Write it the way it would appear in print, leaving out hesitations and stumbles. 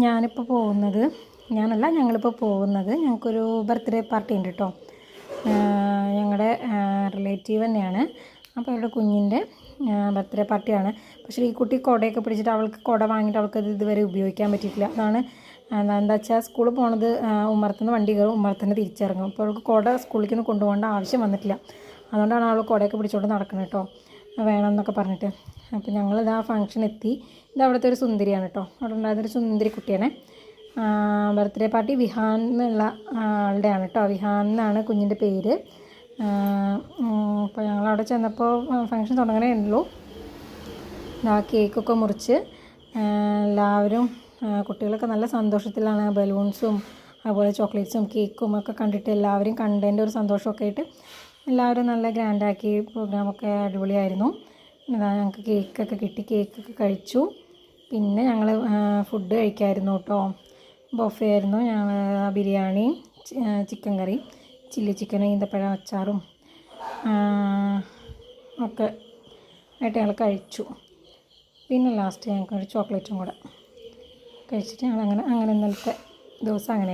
ഞാനിപ്പോൾ പോകുന്നത് ഞങ്ങളിപ്പോൾ പോകുന്നത് ഞങ്ങൾക്കൊരു ബർത്ത്ഡേ പാർട്ടി ഉണ്ട് കേട്ടോ. ഞങ്ങളുടെ റിലേറ്റീവ് തന്നെയാണ്. അപ്പോൾ അവരുടെ കുഞ്ഞിൻ്റെ ബർത്ത്ഡേ പാർട്ടിയാണ്. പക്ഷേ ഈ കുട്ടി കുടയൊക്കെ പിടിച്ചിട്ട് അവൾക്ക് കുട വാങ്ങിയിട്ട് അവൾക്കത് ഇതുവരെ ഉപയോഗിക്കാൻ പറ്റിയിട്ടില്ല. അതാണ് എന്താ വെച്ചാൽ സ്കൂളിൽ പോണത് ഉമ്മറത്തുനിന്ന് വണ്ടി കയറും, ഉമ്മറത്തുനിന്ന് തിരിച്ചിറങ്ങും. അപ്പോൾ അവൾക്ക് കുട സ്കൂളിലേക്ക് കൊണ്ടുപോകേണ്ട ആവശ്യം വന്നിട്ടില്ല. അതുകൊണ്ടാണ് അവൾ കുടയൊക്കെ പിടിച്ചുകൊണ്ട് നടക്കുന്നത് കേട്ടോ, വേണമെന്നൊക്കെ പറഞ്ഞിട്ട്. അപ്പോൾ ഞങ്ങളിത് ആ ഫംഗ്ഷൻ എത്തി. ഇത് അവിടുത്തെ ഒരു സുന്ദരിയാണ് കേട്ടോ, അവിടെ ഉണ്ടായിരുന്നൊരു സുന്ദരി കുട്ടിയാണ്. ബർത്ത്ഡേ പാർട്ടി വിഹാൻ എന്നുള്ള ആളുടെയാണ് കേട്ടോ. വിഹാൻ എന്നാണ് കുഞ്ഞിൻ്റെ പേര്. അപ്പോൾ ഞങ്ങളവിടെ ചെന്നപ്പോൾ ഫംഗ്ഷൻ തുടങ്ങണേ ഉള്ളൂ. കേക്കൊക്കെ മുറിച്ച് എല്ലാവരും കുട്ടികളൊക്കെ നല്ല സന്തോഷത്തിലാണ്. ബലൂൺസും അതുപോലെ ചോക്ലേറ്റ്സും കേക്കും ഒക്കെ കണ്ടിട്ട് എല്ലാവരും കണ്ടതിൻ്റെ ഒരു സന്തോഷമൊക്കെ ആയിട്ട് എല്ലാവരും നല്ല ഗ്രാൻഡാക്കി. പ്രോഗ്രാമൊക്കെ അടിപൊളിയായിരുന്നു. ഞങ്ങൾക്ക് കേക്കൊക്കെ കിട്ടി, കേക്കൊക്കെ കഴിച്ചു. പിന്നെ ഞങ്ങൾ ഫുഡ് കഴിക്കായിരുന്നു കേട്ടോ. ബൊഫേ ആയിരുന്നു. ഞങ്ങൾ ബിരിയാണി, ചിക്കൻ കറി, ചില്ലി ചിക്കനും ഈന്തപ്പഴം അച്ചാറും ഒക്കെ ആയിട്ട് ഞങ്ങൾ കഴിച്ചു. പിന്നെ ലാസ്റ്റ് ഞങ്ങൾക്കൊരു ചോക്ലേറ്റും കൂടെ കഴിച്ചിട്ട് ഞങ്ങൾ അങ്ങനെ ഇന്നലത്തെ ദിവസം അങ്ങനെ